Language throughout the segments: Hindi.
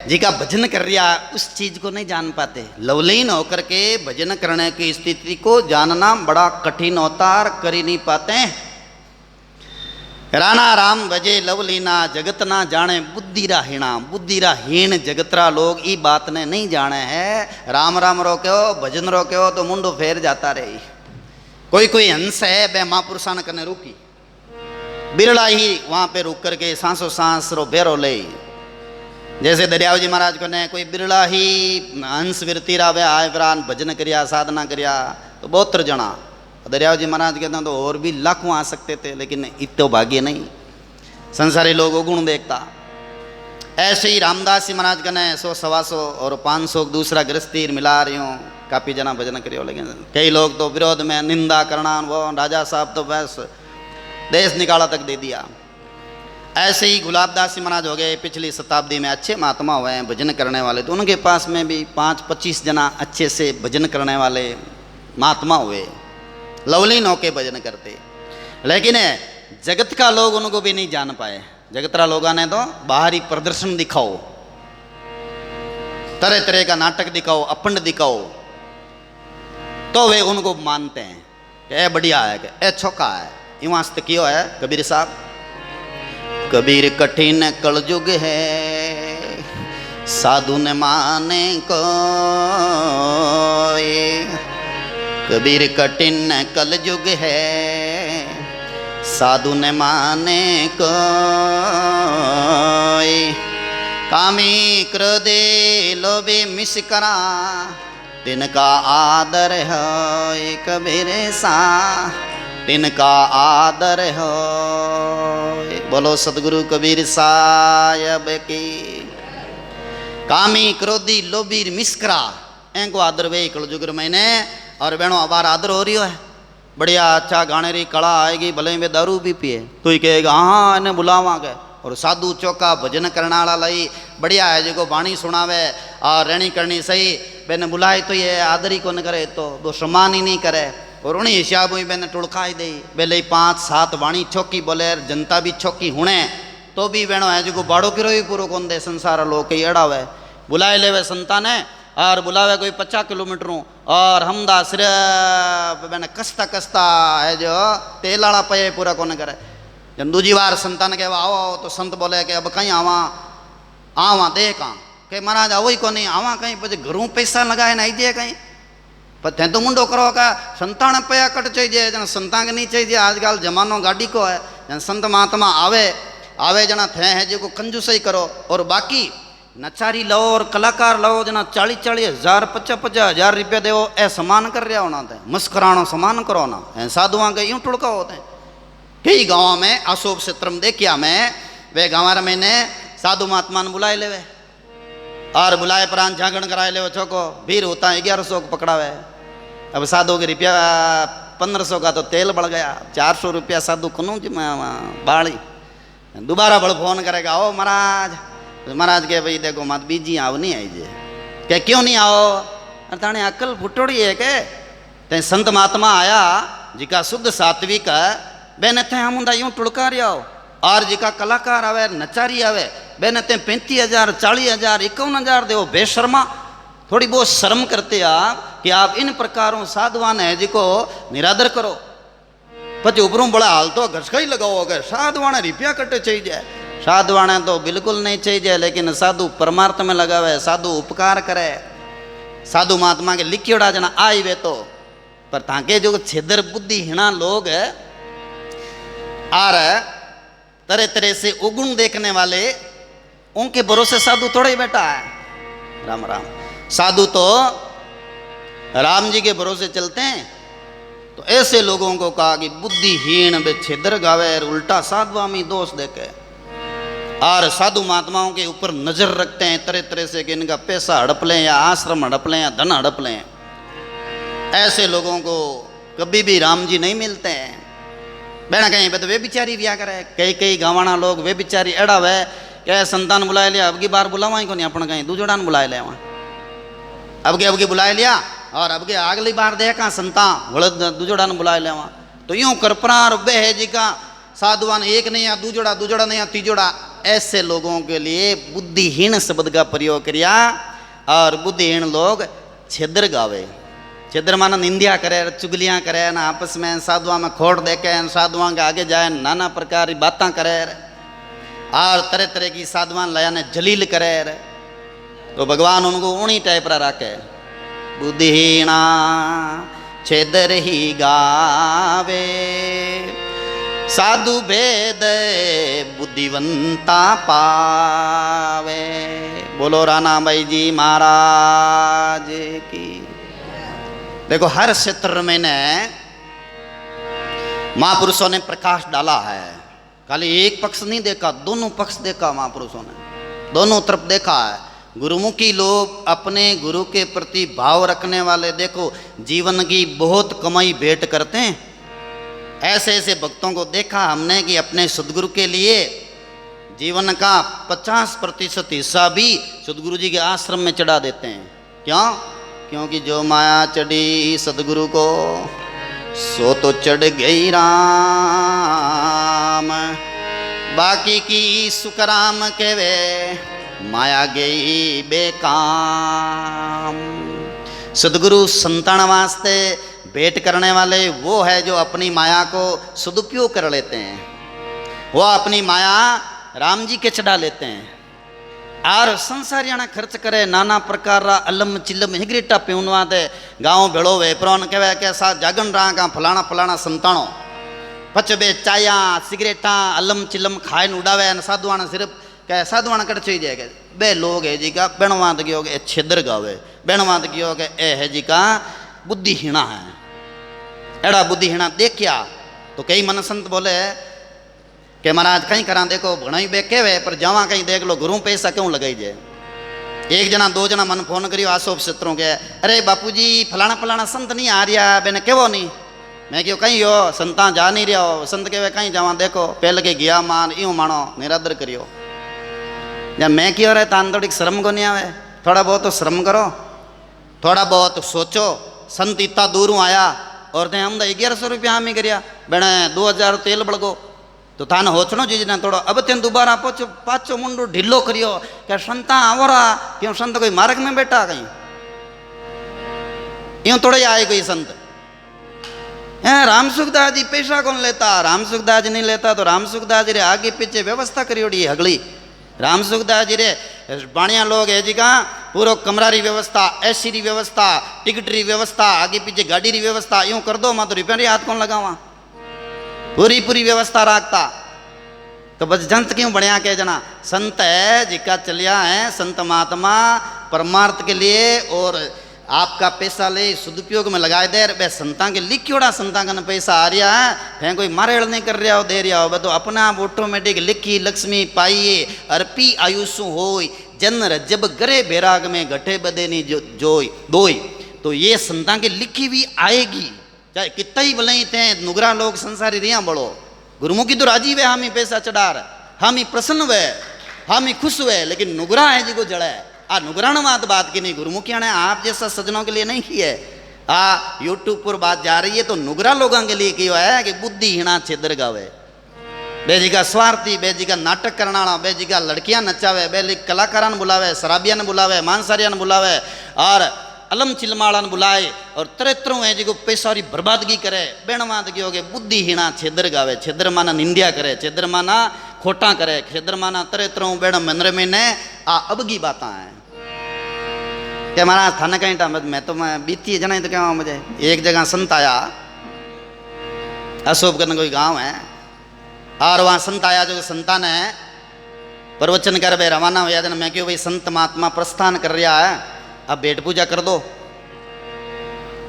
जी का भजन कर रिया उस चीज को नहीं जान पाते। लवलीन होकर के भजन करने की स्थिति को जानना बड़ा कठिन होता और कर ही नहीं पाते। राणा राम भजे लवलीना जगत ना जाने बुद्धिरा हीणा। बुद्धिरा हीण जगतरा लोग ई बात ने नहीं जाने है। राम राम रोक्यो भजन रोक्यो तो मुंडो फेर जाता रही। कोई कोई हंस है बे महापुरुषा ने करने रुकी, बिरला ही वहां पे रुक करके सांसों सांस रो बेरो ले। जैसे दरियाव जी महाराज को ने कोई बिरला ही हंस विरती रावे आए प्राण भजन करिया साधना करिया तो बहुत जना। दरियाव जी महाराज कहते हैं तो और भी लाखों आ सकते थे, लेकिन इतो भाग्य नहीं, संसारी लोग गुण देखता। ऐसे ही रामदास जी महाराज का ने 100 सवा 100 और 500 दूसरा गृहस्थी मिला रही हूँ, काफी जना भजन करियो। लेकिन कई लोग तो विरोध में निंदा करना, वो राजा साहब तो बस देश निकाला तक दे दिया। ऐसे ही गुलाबदास जी महाराज हो गए, पिछली शताब्दी में अच्छे महात्मा हुए हैं भजन करने वाले, तो उनके पास में भी 5-25 जना अच्छे से भजन करने वाले महात्मा हुए, लवलीन होके भजन करते। लेकिन जगत का लोग उनको भी नहीं जान पाए। जगतरा लोगों ने तो बाहरी प्रदर्शन दिखाओ, तरह तरह का नाटक दिखाओ, अपंड दिखाओ, तो वे उनको मानते हैं कि ए बढ़िया है, कि ए छोका है। यूं तक क्यों है कबीर साहब, कबीर कठिन कलयुग है साधु ने माने को। कबीर कठिन कलयुग है साधु ने माने को। कामी क्रोधे लोभे मिसकरा तिनका आदर है। कबीर सा तिनका आदर हो। बोलो सतगुरु कबीर साहब की। कामी क्रोधी लोभी मिस्करा इनको आदर वे कलयुग महीने। और बहनों अबार आदर हो रही है, बढ़िया अच्छा गाने री कला आएगी, भले वे दारू भी पिए तो ही कहेगा हाँ इन्हें बुलावांगे। और साधु चौका भजन करने वाला लाई बढ़िया है, जो वाणी सुनावे और रहनी करनी सही, बेने बुलाए तो ये आदर ही कौन करे, तो सम्मान ही नहीं करे। और उन्हीं हिसाब में मैंने टुड़काई दी बेले 5-7 वाणी चौकी बोले, जनता भी चौकी हुणे तो भी बेणो है जो बाड़ो किरो ही पूरो कौन दे। संसार लोग कई अड़ा हुए बुलाए लेवे संता ने और बुलावे कोई 50 किलोमीटरों, और हमदा सिर्फ मैंने कसता कसता है जो तेल वाला पे पूरा कौन करे। जब दूजी बार संता ने कहा आओ आओ तो संत बोले कि अब कहीं आवा आवा दे कहाँ के महाराज आवो ही को नहीं आवा कहीं, पचे घरों पैसा लगाए ना आई कहीं पर थे तो मुंडो करो का संता ने पया कट चाहिए जन संता के नहीं चाहिए। आजकल जमानो गाड़ी को है, जन संत महात्मा आवे आवे जना थे है जो कंजूसई करो। और बाकी नचारी लो और कलाकार लो जना 40-40 हज़ार 50-50 हज़ार रुपया देवो ए समान कर रहा होना थे, मस्करानो समान करो ना। साधुआ के यूँ टुड़का होते हैं। कई गाँव में अशोक क्षेत्र में देखिया मैं वे गाँव में ने साधु महात्मा ने बुलाए लेवे और बुलाए प्राण झांगण कराए ले छोको भीड़ होता है 1100 को पकड़ावे। अब साधु के रुपया 1500 का तो तेल बढ़ गया, 400 रुपया साधु कनू बाड़ी। दोबारा बड़ फोन करेगा ओ महाराज, महाराज के भाई देखो मत बीजी आओ नहीं आई जे क्या क्यों नहीं आओ, अरे ताने अकल फुटोड़ी है के ते संत महात्मा आया जिका शुद्ध सात्विक बेने थे हम यूं टुड़का रहा हो। और जिका कलाकार आवे नचारी आवे बेने ते 35,000 40,000 51,000 दो। बेशर्मा थोड़ी बहुत शर्म करते आप कि आप इन प्रकारों साधुवान है जिको निरादर करो। पति ऊपरों बड़ा हाल तो घसका ही लगाओ अगर साधुवाने रुपया कटे चाहिए। साधुवाने तो बिल्कुल नहीं चाहिए, लेकिन साधु परमार्थ में लगावे, साधु उपकार करे। साधु महात्मा के लिखियोड़ा जना आई वे तो पर ताके जो छेदर बुद्धि हिणा लोग आर तरह तरह से उगुण देखने वाले उनके भरोसे साधु थोड़ा ही बैठा है। राम राम साधु तो राम जी के भरोसे चलते हैं। तो ऐसे लोगों को कहा कि बुद्धिहीन बे छेदर गावे उल्टा साधुआ में दोष देके और साधु महात्माओं के ऊपर नजर रखते हैं तरह तरह से कि इनका पैसा हड़प लें या आश्रम हड़प लें या धन हड़प लें। ऐसे लोगों को कभी भी राम जी नहीं मिलते हैं। बहना कहीं पे तो वे बिचारी ब्याह करे। कई गाँवाना लोग वे बिचारी एड़ा वे क्या संतान बुलाए लिया, अब की बार बुलावा ही को नहीं अपन कहीं दूजोड़ान बुलाए लिया वहाँ, अब के बुलाए लिया और अब के अगली बार देखा संतान बड़े दूजोड़ान बुलाए लिया वहाँ। तो यूं करपरा वे है जी का साधुवान एक नहीं या दूजोड़ा नहीं या तीजोड़ा ऐसे लोगों के लिए बुद्धिहीन शब्द का प्रयोग किया। और बुद्धिहीन लोग छिद्र गावे। छिद्र माना निंदिया करे, चुगलियाँ करे, ना आपस में साधुआ में खोट देके साधुआ के आगे जाए, नाना प्रकार की बातें करे और तरह तरह की साधुआन लया ने जलील करे। तो भगवान उनको उन्हीं टाइप रा रखे। बुद्धिहीना छिद्र ही गावे, साधु भेद बुद्धिवंता पावे। बोलो राणा भाई जी महाराज की। देखो हर क्षेत्र में ने महापुरुषों ने प्रकाश डाला है। खाली एक पक्ष नहीं देखा, दोनों पक्ष देखा महापुरुषों ने, दोनों तरफ देखा है। गुरुमुखी लोग अपने गुरु के प्रति भाव रखने वाले देखो जीवन की बहुत कमाई भेंट करते हैं। ऐसे ऐसे भक्तों को देखा हमने कि अपने सदगुरु के लिए जीवन का 50% हिस्सा भी सदगुरु जी के आश्रम में चढ़ा देते हैं। क्यों? क्योंकि जो माया चढ़ी सदगुरु को सो तो चढ़ गई राम, बाकी की सुखराम कहवे माया गई बेकाम। सदगुरु संतान वास्ते भेंट करने वाले वो है जो अपनी माया को सदुपयोग कर लेते हैं। वो अपनी माया राम जी के चढ़ा लेते हैं और संसारियाना खर्च करे, नाना प्रकार रा अलम चिलम हिगरीटा पीवनवा दे, गाँव भेड़ो वेपरोन कहवे के साथ जागन रहा का फलाना फलाना संताणो पचबे चाया सिगरेटा अलम चिलम खाए उड़ावे। साधुआना सिर्फ क्या साधुआना कट चाहिए जाएगा। बे लोग है जी का बेणवाद की हो गए छिद्र गावे, बेणवाद की हो गए ए है जी का बुद्धिहीना है। एड़ा बुद्धिहीना देखिया तो कई मन संत बोले कि महाराज कहीं करा देखो घना ही बेके वे पर जावा कहीं देख लो गुरु पैसा क्यों लगाई जाए। एक जना दो जना मन फोन करियो आसोप क्षेत्रों के, अरे बापूजी फलाना फलाना संत नहीं आ रहा बेने केवो नहीं। मैं क्यों कहीं हो संता जा नहीं रहा हो। संत के वे कहीं जावा देखो पहले के गया मान यूं मानो निरादर करियो। जब मैं क्यों रहे तान थोड़ी शर्म को नहीं आवे। थोड़ा बहुत तो शर्म करो, थोड़ा बहुत सोचो। संत इतना दूरों आया और ते हम 1100 रुपया हम ही करिया बेने 2000 तेल बढ़गो तो थान होचनो जी ने थोड़ा अब तेन दोबारा पोचो पाचो मुंडू ढीलो करियो क्या संता आवरा क्यों संत कोई मार्ग में बैठा कहीं यूं थोड़े आए कोई संत। राम सुखदास जी पैसा कौन लेता? राम सुखदास जी नहीं लेता तो राम सुखदास जी रे आगे पीछे व्यवस्था करियोड़ी हगली। राम सुखदास जी रे बाणिया लोग है जी का पूरा कमरा री व्यवस्था, एसी री व्यवस्था, टिकट री व्यवस्था, आगे पीछे गाड़ी री व्यवस्था यूं कर दो। मैं तो रुपया री हाथ कौन लगावा, पूरी पूरी व्यवस्था रखता। तो बस जंत क्यों बढ़िया के जना संत है जिका चलिया है संत महात्मा परमार्थ के लिए और आपका पैसा ले सदुपयोग में लगाए दे। बे संता के लिखियोड़ा संता का पैसा आ रहा है, है कोई मारेड़ नहीं कर रहा हो दे रहा हो। तो अपना आप ऑटोमेटिक लिखी लक्ष्मी पाइए अर्पी आयुषु होय जन जब गरे बैराग में घटे बदेनी जोई दोई। तो ये संता के लिखी हुई आएगी चाहे कितना ही भले थे। नुगरा लोग संसारी रिया बड़ो गुरुमुखी तो राजी वे हम ही पैसा चढ़ा रहे, हम ही प्रसन्न वे, हम ही खुश हुए। लेकिन नुगरा है जी को जड़ा है नुगरान बात की नहीं। गुरुमुखिया ने आप जैसा सज्जनों के लिए नहीं की है। यूट्यूब पर बात जा रही है तो नुगरा लोगों के लिए क्यों है कि बुद्धिहीना छिद्र गावे, बेजी का स्वार्थी, बेजी का नाटक करना, बेजी का लड़कियां नचावे, बेली कलाकारान बुलावे, शराबिया ने बुलावे, मांसारिया ने बुलावे और अलम चिलमाड़ा ने बुलाए और तरह तरह है जी को पैसा की बर्बादगी करे। बेणवाद की हो गए बुद्धिहीना छिद्र गावे। छिद्र माना निंदिया करे, छिद्र माना खोटा करे, छिद्र माना तरह तरह बेण मंदिर में ने अब की बात है क्या महाराज थाना कहीं टाइम मैं तो मैं बीती जना तो क्या मुझे एक जगह संत आया अशोकगढ़ कोई गांव है और वहाँ संत आया जो संतान है प्रवचन कर भाई रवाना हो जाते। मैं क्यों भाई संत महात्मा प्रस्थान कर रहा है अब भेंट पूजा कर दो।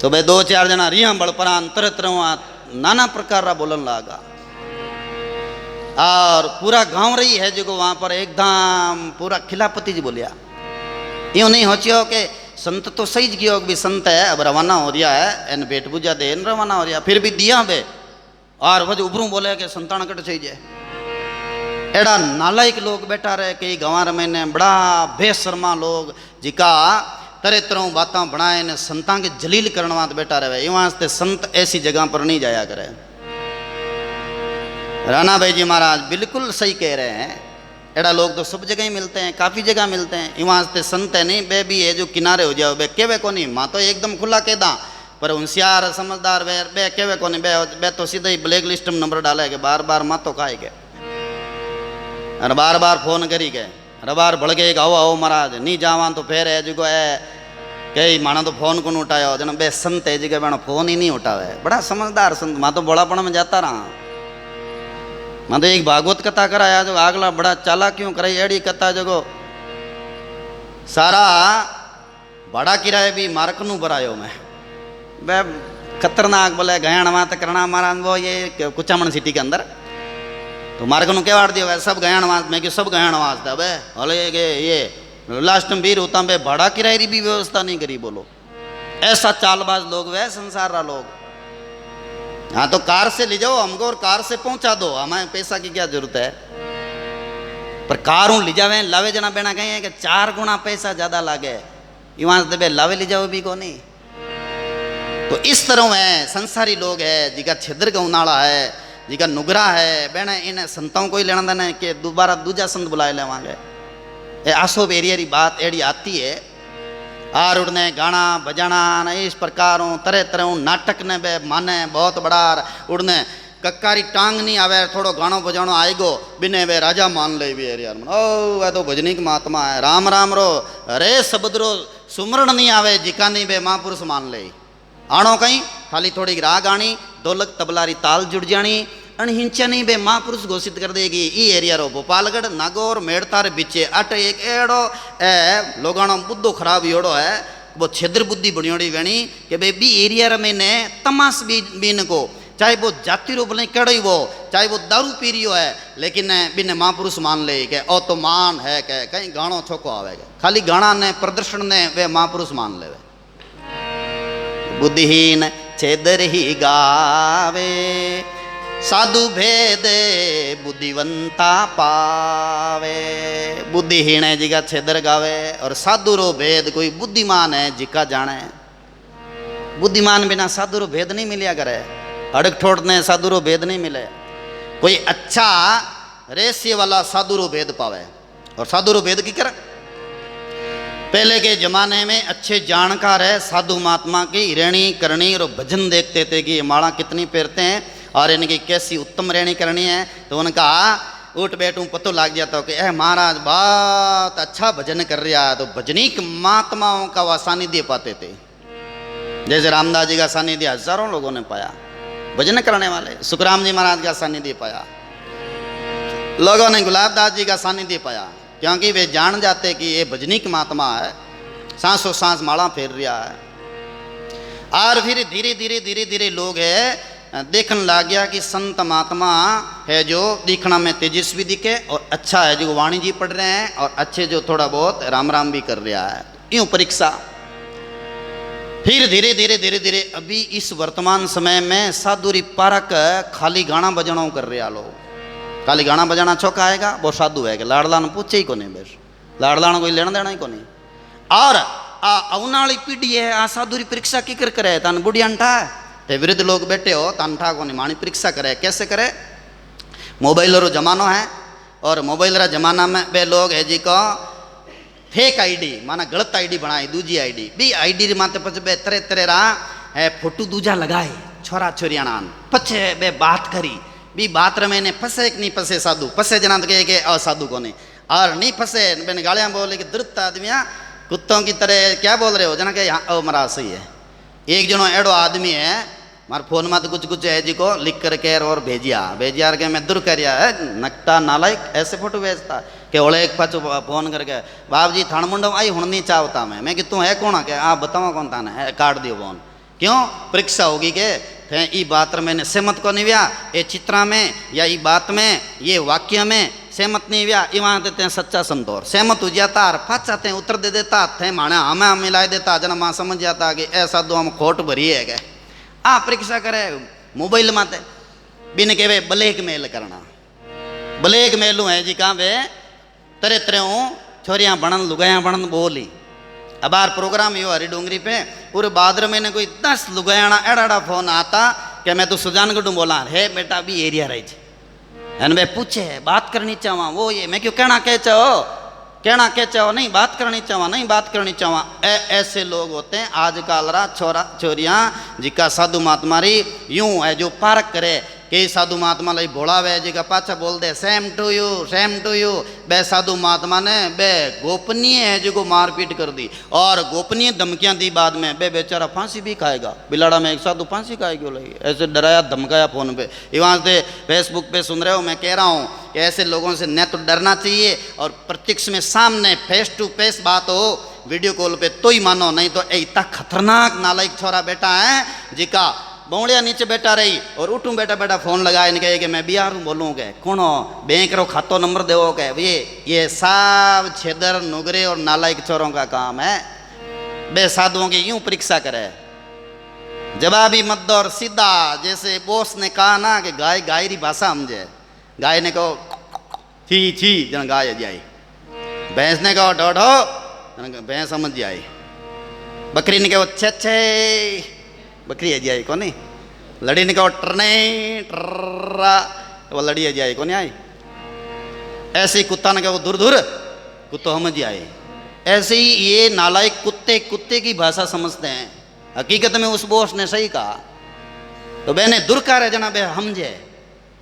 तो भाई 2-4 जना रिया बड़परान तरह तरह नाना प्रकार का बोलन लगा और पूरा गांव रही है जो वहाँ पर एकदम पूरा खिलापति जी बोलिया। यूँ नहीं हो के संत तो सही किया भी संत है अब रवाना हो रहा है एन भेंट पूजा दे रवाना हो रहा फिर भी दिया बे और वह उभरू बोले कि संतान कट चाहिए। एड़ा नालायक लोग बैठा रहे कई गंवार में ने बड़ा बेशर्मा लोग जिका तरह तरह बातें बनाए ने संतां के जलील करने वास्ते बैठा रहे। ये वास्ते संत ऐसी जगह पर नहीं जाया करे। राणा भाई जी महाराज बिल्कुल सही कह रहे हैं एड़ा लोग तो सब जगह ही मिलते हैं, काफ़ी जगह मिलते हैं। इवां से संत है नहीं बे भी है जो किनारे हो जाओ बे केवे को नहीं, माँ तो एकदम खुला कह दा, पर होशियार समझदार बे केवे को नहीं, बे तो सीधे ही ब्लैक लिस्ट में नंबर डाले के बार बार माँ तो खाए गए और बार बार फोन करी गए अरे बार भड़ गए आओ आओ महाराज नहीं जावा तो फिर है जो है कई माना तो फोन को उठाया जन बे संत है जगह बना फोन ही नहीं उठावे, बड़ा समझदार संत। माँ तो बड़ापन में जाता रहा, मैं तो एक भागवत कथा कराया जो आगला बड़ा चाला क्यों कराई एड़ी कथा जो सारा बड़ा किराए भी मार्क नू भरायो मैं वे खतरनाक बोले गहण मात करना महाराज वो ये कुचामन सिटी के अंदर तो मार्ग नु क्या दिया वह सब गहण वास मैं कि सब गहण वास था बे हले ये लास्ट में भी होता बे भाड़ा किराए की भी व्यवस्था नहीं करी। बोलो ऐसा चालबाज लोग वह संसार रा लोग। हाँ तो कार से ले जाओ हमको और कार से पहुंचा दो, हमें पैसा की क्या जरूरत है। पर कार ले जावे लावे जना बेना कहें कि 4 गुना पैसा ज्यादा लागे, इवां से बे लावे ले जाओ भी को नहीं। तो इस तरह है संसारी लोग है जिका छिद्र का उनाड़ा है जिका नुगरा है बेना इन संतों को ही लेना देना कि दोबारा दूजा संत बुलाए लेवांगे। ये आसोब एरिया की बात एड़ी आती है आर उड़ने गाना बजाना न इस प्रकारों तरह तरह नाटक ने बे माने बहुत बड़ा उड़ने कक्कारी टांग नहीं आवे थोड़ो गानो बजानो आएगो बिने वे राजा मान ले भी एरिया में ओ वह तो भजनिक महात्मा है राम राम रो अरे शब्दरो सुमरण नहीं आवे जिका नहीं बे महापुरुष मान ले आनो कहीं खाली थोड़ी राग आनी दौलत तबलारी ताल जुड़ जानी अनहिंचा नहीं बे महापुरुष घोषित कर देगी। ई एरिया रो भोपालगढ़ नागौर मेड़तार बिचे अट एक एड़ो ए लोगानो बुद्धो खराब योड़ो है वो छिद्र बुद्धि बनियोड़ी वेणी कि बे बी एरिया रे ने तमाश बीन को चाहे वो जाति रो बोले कड़ई वो चाहे वो दारू पी रियो है लेकिन बिन महापुरुष मान ले के ओ तो मान है के कहीं गाणो छोको आवेगा खाली गाना ने प्रदर्शन ने वे महापुरुष मान ले। बुद्धिहीन छेदर ही गावे साधु भेद बुद्धिवंता पावे। बुद्धिहीन है जिका छेदर गावे और साधु रो भेद कोई बुद्धिमान है जिका जाने। बुद्धिमान बिना साधु रो भेद नहीं मिलिया करे, अड़क ठोड़ने साधु रो भेद नहीं मिले। कोई अच्छा रेस्य वाला साधु रो भेद पावे और साधु रो भेद की कर पहले के जमाने में अच्छे जानकार है साधु महात्मा की रहनी करनी और भजन देखते थे कि ये माला कितनी पहनते हैं और इनकी कैसी उत्तम रहनी करनी है। तो उनका उठ बैठूं पतो लग जाता हो कि महाराज बहुत अच्छा भजन कर रहा है। तो भजनिक महात्माओं का वह सानिध्य पाते थे, जैसे रामदास जी का सानिध्य हजारों लोगों ने पाया, भजन करने वाले सुखराम जी महाराज का सानिध्य पाया, लोगों ने गुलाबदास जी का सानिध्य पाया, क्योंकि वे जान जाते कि ये भजनिक महात्मा है, सांसों सांस माला फेर रहा है। और फिर धीरे धीरे धीरे धीरे लोग है देखने लग गया कि संत महात्मा है जो दिखना में तेजस्वी दिखे और अच्छा है जो वाणी जी पढ़ रहे हैं और अच्छे जो थोड़ा बहुत राम राम भी कर रहा है, यूं परीक्षा। फिर धीरे धीरे धीरे धीरे अभी इस वर्तमान समय में साधुरी पारक खाली गाना बजाना कर रहा लोग, खाली गाना बजाना चौका आएगा वो साधु है कि लाड़ला ने पूछे ही को नहीं, बेश लाड़ला ने कोई लेना देना ही को नहीं। और अवनाली पीढ़ी है आ साधुरी परीक्षा की कर करे तन बुढ़िया अंठा ते वृद्ध लोग बैठे हो तन ठा को नहीं मानी परीक्षा करे कैसे करे। मोबाइल रो जमानो है और मोबाइल रा जमाना में वे लोग है जी को फेक आईडी माना गलत आईडी बनाई दूजी आईडी बी आईडी माते पछ बे तरह तरह रा है फोटो दूजा लगाए छोरा छोरियाणा पछे बे बात करी बी बात रमे ने फंसे नहीं फंसे साधु फंसे जना तो कहे के असाधु को नहीं और नहीं फंसे मैंने गालियाँ बोले कि दुरुस्त आदमियाँ कुत्तों की तरह क्या बोल रहे हो जना के यहाँ मरा सही है। एक जनो एडो आदमी है मार फोन में तो कुछ कुछ है जी को लिख कर के और भेजिया के मैं दूर करिया है नकटा नालायक ऐसे फोटो भेजता कि ओले एक पाचो फोन करके बाप जी थान मुंडो आई हूँ नहीं चाहता मैं कि तू है कौन के आप बताओ कौन था है काट दियो फोन क्यों परीक्षा होगी के थे ई बात मैंने सहमत को नहीं व्या ये चित्रा में या ई बात में ये वाक्य में सहमत नहीं व्या इवां देते हैं सच्चा संतोर सहमत हो जाता और पाचा थे उत्तर दे देता थे माने हमें मिला देता जना माँ समझ जाता कि ऐसा दो हम खोट भरी है गए आ परीक्षा करे मोबाइल माते बिन के वे ब्लैक मेल करना ब्लैक मेलू है जी कहाँ वे तरह तरह छोरियाँ बनन लुगायाँ बनन बोली अब बार प्रोग्राम यो हरी डोंगरी पे पूरे बादर में ने कोई 10 लुगायाना एड़ा फोन आता कि मैं तो सुजानगढ़ बोला है बेटा भी एरिया रही एन वे पूछे बात करनी चाहवा वो ये मैं क्यों कहना कह चाहो नहीं बात करनी चाहवा नहीं बात करनी चाहवा। ऐसे लोग होते हैं आजकल रा छोरा छोरियाँ जिका साधु महात्मा री यूं है जो पार्क करे कि साधु महात्मा लाई भोला वे जी का पाछा बोल दे सेम टू यू। बे साधु महात्मा ने बे गोपनीय है जो को मारपीट कर दी और गोपनीय धमकियां दी बाद में बे बेचारा फांसी भी खाएगा। बिलाड़ा में एक साधु फांसी खाएगी लगी ऐसे डराया धमकाया फोन पे। वहाँ से फेसबुक पे सुन रहे हो मैं कह रहा हूँ कि ऐसे लोगों से न तो डरना चाहिए और प्रत्यक्ष में सामने फेस टू फेस बात हो वीडियो कॉल पे तो ही मानो, नहीं तो इतना खतरनाक नालायक छोरा बेटा है जिका बौड़िया नीचे बैठा रही और उठूँ बैठा बैठा फोन लगाए इनके कि मैं बिहार हूँ बोलूँ के कौन हो बैंक रो खातो नंबर देवो के ये सब छेदर नुगरे और नालायक चोरों का काम है। बे साधुओं की यूं परीक्षा करे जवाबी मत दो और सीधा जैसे बोस ने कहा ना कि गाय गायरी भाषा समझे। गाय ने कहो छी जन गाय जाई, भैंस ने कहो डोढो भैंस समझ जाई, बकरी ने कहो छे बकरी है जाए कौन लड़ी ने कहो टरने टर्रा वो लड़ी है जाए कौन आई। ऐसे ही कुत्ता ने कहो दूर कुत्तो समझ आए। ऐसे ही ये नालायक कुत्ते की भाषा समझते हैं। हकीकत में उस बोस ने सही कहा तो बेने दुरकार है जना बे समझे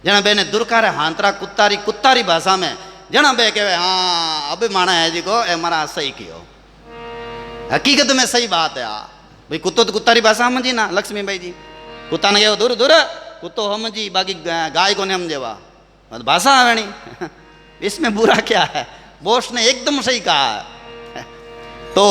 जना बेने दुरकार है हांतरा कुत्तारी भाषा में जना बे कहे हाँ अब माना है जी को मारा सही कियो। हकीकत में सही बात है भाई कुत्तो तो कुत्तारी भाषा समझी ना लक्ष्मी भाई जी कुत्ता ने कहो दूर कुत्तो समझी बाकी गाय को नहीं समझेवा भाषा आवेणी इसमें बुरा क्या है। बोस ने एकदम सही कहा है। तो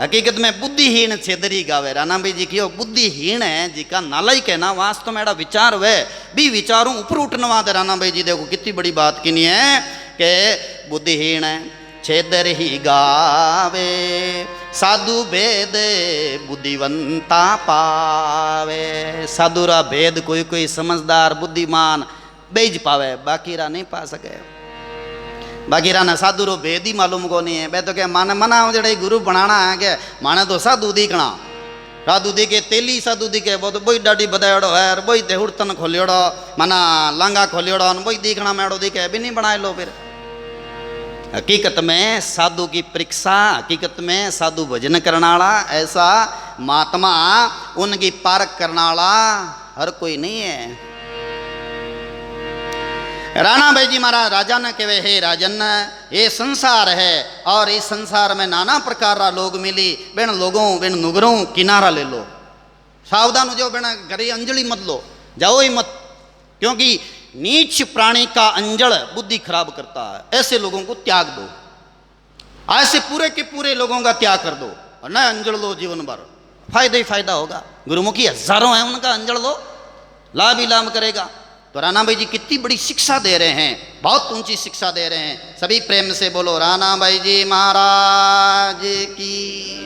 हकीकत में बुद्धिहीन छेदरी गावे राणा भाई जी की बुद्धिहीन है जिका नालायक है ना वास्तव में एड़ा विचार वे भी विचारों ऊपर उठने वाले राणा भाई जी देखो कितनी बड़ी बात की नहीं है कि बुद्धिहीन है छेदर ही गावे साधु भेद बुद्धिवंता पावे। साधुरा भेद कोई समझदार बुद्धिमान बेज पावे बाकी रा नहीं पा सके। बाकी रा ना साधु रो भेद ही मालूम को नहीं है। बे तो क्या माने मना जड़े गुरु बनाना है क्या माने तो साधु दिखना साधु दिखे तेली साधु दिखे वो तो बोई डाडी बदायड़ो है और बोई तेहुड़तन खोलियोड़ो मना लांगा खोलियोड़ो और बोई दिखना मेड़ो दिखे भी नहीं बनाए लो। फिर हकीकत में साधु की परीक्षा हकीकत में साधु भजन करनाला ऐसा महात्मा उनकी पारक करनाला हर कोई नहीं है। राणा भाई जी महाराज राजा ने कहे हे राजन ये संसार है और इस संसार में नाना प्रकार रा लोग मिली बिन लोगों बिन नुगरों किनारा ले लो। सावधान हो जाओ बिना घरे अंजलि मत लो जाओ ही मत क्योंकि नीच प्राणी का अंजल बुद्धि खराब करता है। ऐसे लोगों को त्याग दो ऐसे पूरे के पूरे लोगों का त्याग कर दो और न अंजल लो जीवन भर फायदा ही फायदा होगा। गुरुमुखी हजारों हैं उनका अंजल लो लाभ ही लाभ करेगा। तो राणा भाई जी कितनी बड़ी शिक्षा दे रहे हैं बहुत ऊंची शिक्षा दे रहे हैं। सभी प्रेम से बोलो राणा भाई जी महाराज की।